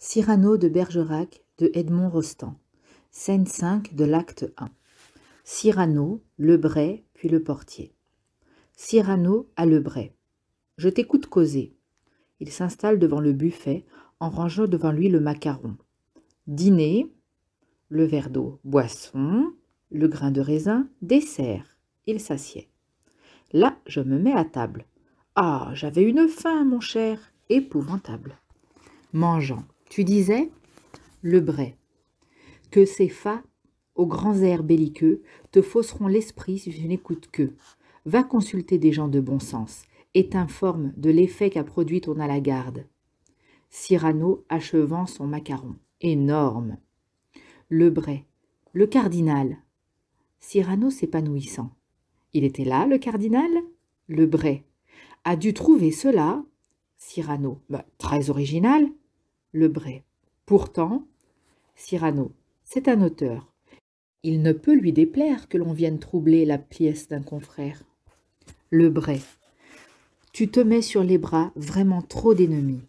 Cyrano de Bergerac de Edmond Rostand. Scène 5 de l'acte 1. Cyrano, Lebret, puis le portier. Cyrano à Lebret. Je t'écoute causer. Il s'installe devant le buffet en rangeant devant lui le macaron. Dîner, le verre d'eau, boisson, le grain de raisin, dessert. Il s'assied. Là, je me mets à table. Ah, j'avais une faim, mon cher, épouvantable. Mangeant. Tu disais, Lebret, que ces fats, aux grands airs belliqueux, te fausseront l'esprit si tu n'écoutes qu'eux. Va consulter des gens de bon sens et t'informe de l'effet qu'a produit ton à la garde. Cyrano achevant son macaron. Énorme. Lebret. Le cardinal. Cyrano s'épanouissant. Il était là, le cardinal? Lebret. A dû trouver cela? Cyrano. Très original. Lebret. Pourtant, Cyrano. C'est un auteur. Il ne peut lui déplaire que l'on vienne troubler la pièce d'un confrère. Lebret. Tu te mets sur les bras vraiment trop d'ennemis.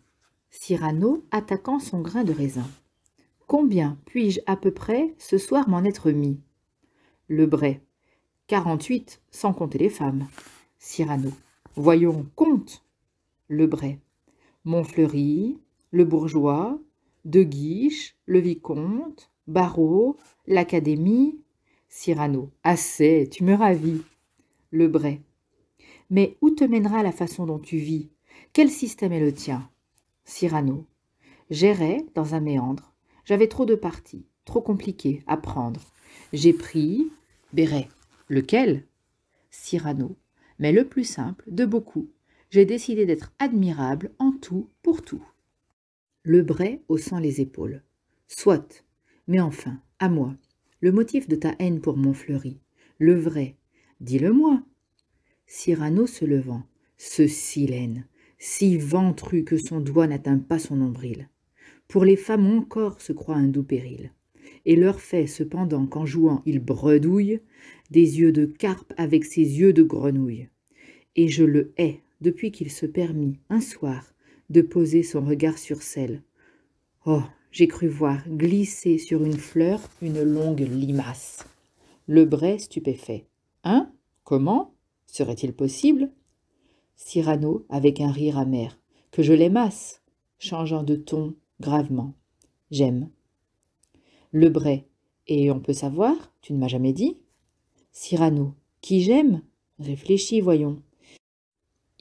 Cyrano attaquant son grain de raisin. Combien puis-je à peu près ce soir m'en être mis? Lebret. 48, sans compter les femmes. Cyrano. Voyons, compte. Lebret. Montfleury, le bourgeois, De Guiche, le vicomte, Barreau, l'Académie. Cyrano. Assez, tu me ravis. Lebret. Mais où te mènera la façon dont tu vis? Quel système est le tien? Cyrano. J'errais dans un méandre. J'avais trop de partis, trop compliqués à prendre. J'ai pris Béret. Lequel? Cyrano. Mais le plus simple de beaucoup. J'ai décidé d'être admirable en tout pour tout. Lebret haussant les épaules. Soit, mais enfin, à moi, le motif de ta haine pour Montfleury, le vrai, dis-le-moi. Cyrano se levant. Ce silène, si ventru que son doigt n'atteint pas son nombril. Pour les femmes mon corps se croit un doux péril. Et leur fait cependant qu'en jouant il bredouille des yeux de carpe avec ses yeux de grenouille. Et je le hais depuis qu'il se permit un soir de poser son regard sur celle. Oh, j'ai cru voir glisser sur une fleur une longue limace. Lebret stupéfait. Hein? Comment? Serait-il possible? Cyrano avec un rire amer. Que je l'aimasse, changeant de ton gravement. J'aime. Lebret. Et on peut savoir? Tu ne m'as jamais dit? Cyrano. Qui j'aime? Réfléchis, voyons.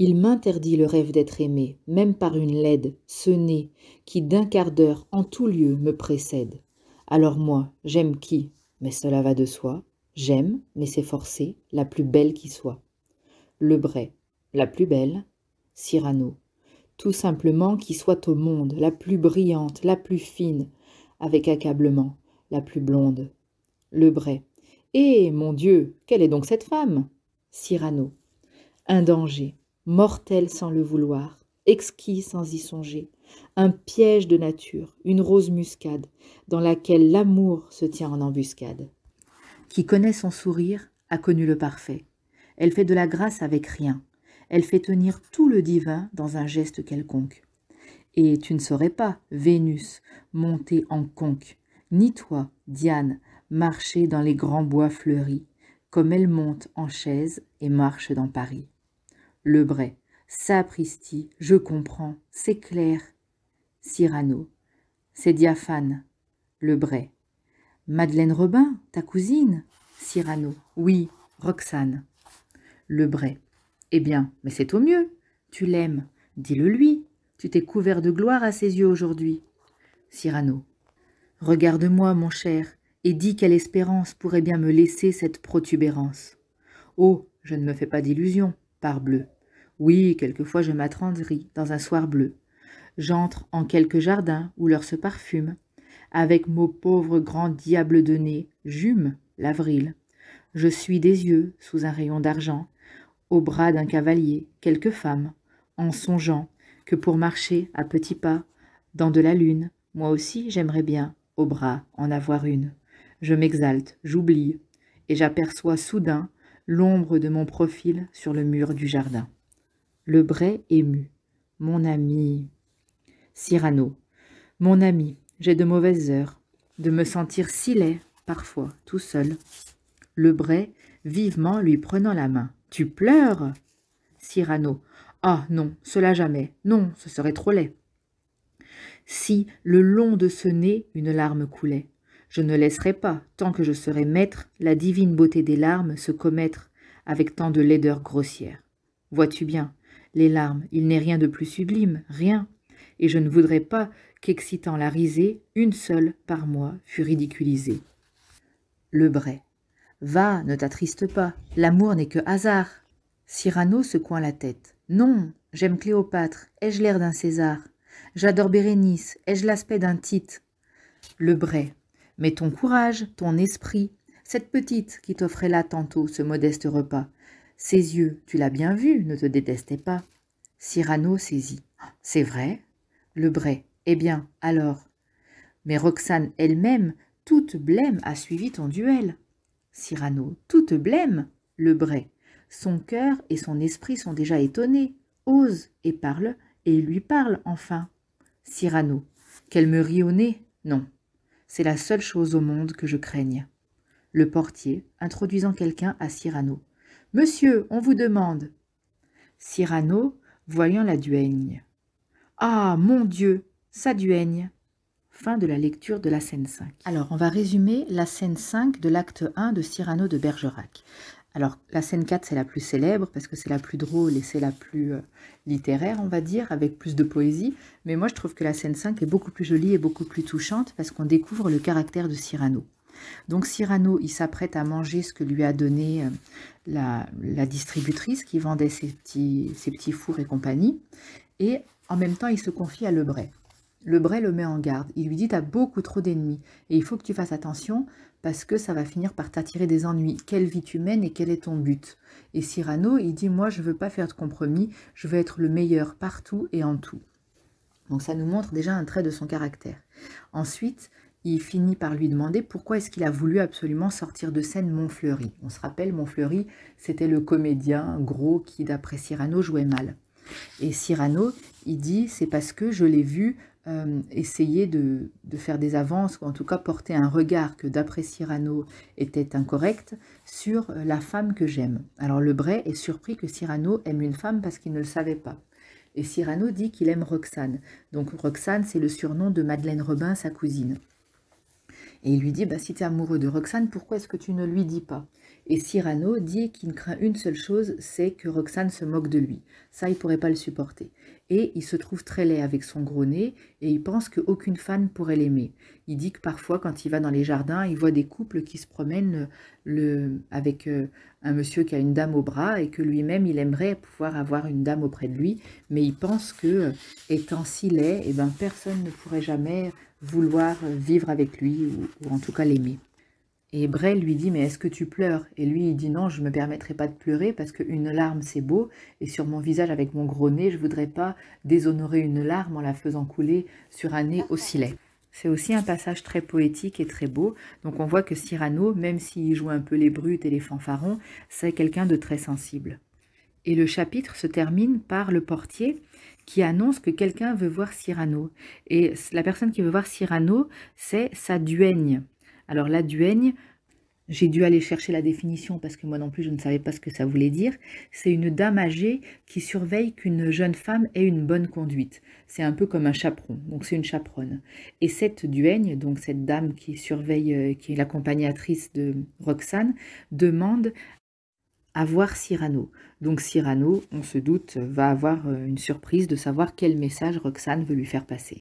Il m'interdit le rêve d'être aimé, même par une laide, ce nez, qui d'un quart d'heure en tout lieu me précède. Alors moi, j'aime qui? Mais cela va de soi. J'aime, mais c'est forcé, la plus belle qui soit. Lebret. La plus belle? Cyrano. Tout simplement qui soit au monde, la plus brillante, la plus fine, avec accablement, la plus blonde. Lebret. Eh, mon Dieu, quelle est donc cette femme? Cyrano. Un danger, mortel sans le vouloir, exquis sans y songer, un piège de nature, une rose muscade, dans laquelle l'amour se tient en embuscade. Qui connaît son sourire a connu le parfait. Elle fait de la grâce avec rien. Elle fait tenir tout le divin dans un geste quelconque. Et tu ne saurais pas, Vénus, monter en conque, ni toi, Diane, marcher dans les grands bois fleuris, comme elle monte en chaise et marche dans Paris. Lebret. Sapristi, je comprends, c'est clair. Cyrano. C'est diaphane. Lebret. Madeleine Robin, ta cousine? Cyrano. Oui, Roxane. Lebret. Eh bien, mais c'est au mieux. Tu l'aimes. Dis-le lui. Tu t'es couvert de gloire à ses yeux aujourd'hui. Cyrano. Regarde-moi, mon cher, et dis quelle espérance pourrait bien me laisser cette protubérance. Oh, je ne me fais pas d'illusions, parbleu. Oui, quelquefois je m'attendris dans un soir bleu. J'entre en quelque jardin où l'heure se parfume. Avec mon pauvre grand diable de nez, j'hume l'avril. Je suis des yeux sous un rayon d'argent, au bras d'un cavalier, quelques femmes, en songeant que pour marcher à petits pas, dans de la lune, moi aussi j'aimerais bien, au bras, en avoir une. Je m'exalte, j'oublie, et j'aperçois soudain l'ombre de mon profil sur le mur du jardin. Lebret ému. Mon ami. Cyrano. Mon ami, j'ai de mauvaises heures, de me sentir si laid, parfois, tout seul. Le Bray, vivement lui prenant la main. Tu pleures? Cyrano. Ah non, cela jamais. Non, ce serait trop laid. Si, le long de ce nez, une larme coulait. Je ne laisserai pas, tant que je serai maître, la divine beauté des larmes se commettre avec tant de laideur grossière. Vois-tu bien, les larmes, il n'est rien de plus sublime, rien. Et je ne voudrais pas qu'excitant la risée, une seule, par moi, fût ridiculisée. Le Bray. Va, ne t'attriste pas, l'amour n'est que hasard. Cyrano secouant la tête. Non, j'aime Cléopâtre, ai-je l'air d'un César? J'adore Bérénice, ai-je l'aspect d'un Tite? Le Bray. Mais ton courage, ton esprit, cette petite qui t'offrait là tantôt ce modeste repas, ses yeux, tu l'as bien vu, ne te détestaient pas. Cyrano saisit. C'est vrai? Le Bray. Eh bien, alors? Mais Roxane elle-même, toute blême, a suivi ton duel. Cyrano. Toute blême? Le Bray. Son cœur et son esprit sont déjà étonnés. Ose et parle, et lui parle enfin. Cyrano. Qu'elle me rit au nez? Non. C'est la seule chose au monde que je craigne. Le portier, introduisant quelqu'un à Cyrano. Monsieur, on vous demande. Cyrano, voyant la duègne. Ah, mon Dieu, sa duègne. Fin de la lecture de la scène 5. Alors, on va résumer la scène 5 de l'acte 1 de Cyrano de Bergerac. Alors, la scène 4, c'est la plus célèbre parce que c'est la plus drôle et c'est la plus littéraire, on va dire, avec plus de poésie. Mais moi, je trouve que la scène 5 est beaucoup plus jolie et beaucoup plus touchante parce qu'on découvre le caractère de Cyrano. Donc, Cyrano, il s'apprête à manger ce que lui a donné la distributrice qui vendait ses petits fours et compagnie. Et en même temps, il se confie à Le Bray. Le Bray le met en garde. Il lui dit « T'as beaucoup trop d'ennemis et il faut que tu fasses attention parce que ça va finir par t'attirer des ennuis. Quelle vie tu mènes et quel est ton but ?» Et Cyrano, il dit « Moi, je ne veux pas faire de compromis. Je veux être le meilleur partout et en tout. » Donc ça nous montre déjà un trait de son caractère. Ensuite, il finit par lui demander pourquoi est-ce qu'il a voulu absolument sortir de scène Montfleury. On se rappelle, Montfleury, c'était le comédien gros qui, d'après Cyrano, jouait mal. Et Cyrano, il dit « C'est parce que je l'ai vu essayer de faire des avances, ou en tout cas porter un regard que d'après Cyrano était incorrect, sur la femme que j'aime. » Alors le Bray est surpris que Cyrano aime une femme parce qu'il ne le savait pas. Et Cyrano dit qu'il aime Roxane. Donc Roxane, c'est le surnom de Madeleine Robin, sa cousine. Et il lui dit, si tu es amoureux de Roxane, pourquoi est-ce que tu ne lui dis pas? Et Cyrano dit qu'il craint une seule chose, c'est que Roxane se moque de lui. Ça, il ne pourrait pas le supporter. Et il se trouve très laid avec son gros nez, et il pense qu'aucune femme pourrait l'aimer. Il dit que parfois, quand il va dans les jardins, il voit des couples qui se promènent avec un monsieur qui a une dame au bras, et que lui-même, il aimerait pouvoir avoir une dame auprès de lui, mais il pense que, étant si laid, personne ne pourrait jamais vouloir vivre avec lui, ou en tout cas l'aimer. Et Bray lui dit « Mais est-ce que tu pleures ?» Et lui, il dit « Non, je ne me permettrai pas de pleurer parce qu'une larme, c'est beau. Et sur mon visage avec mon gros nez, je ne voudrais pas déshonorer une larme en la faisant couler sur un nez aussi laid. » C'est aussi un passage très poétique et très beau. Donc on voit que Cyrano, même s'il joue un peu les brutes et les fanfarons, c'est quelqu'un de très sensible. Et le chapitre se termine par le portier qui annonce que quelqu'un veut voir Cyrano. Et la personne qui veut voir Cyrano, c'est sa duègne. Alors la duègne, j'ai dû aller chercher la définition parce que moi non plus je ne savais pas ce que ça voulait dire. C'est une dame âgée qui surveille qu'une jeune femme ait une bonne conduite. C'est un peu comme un chaperon, donc c'est une chaperonne. Et cette duègne, donc cette dame qui surveille, qui est l'accompagnatrice de Roxane, demande à voir Cyrano. Donc Cyrano, on se doute, va avoir une surprise de savoir quel message Roxane veut lui faire passer.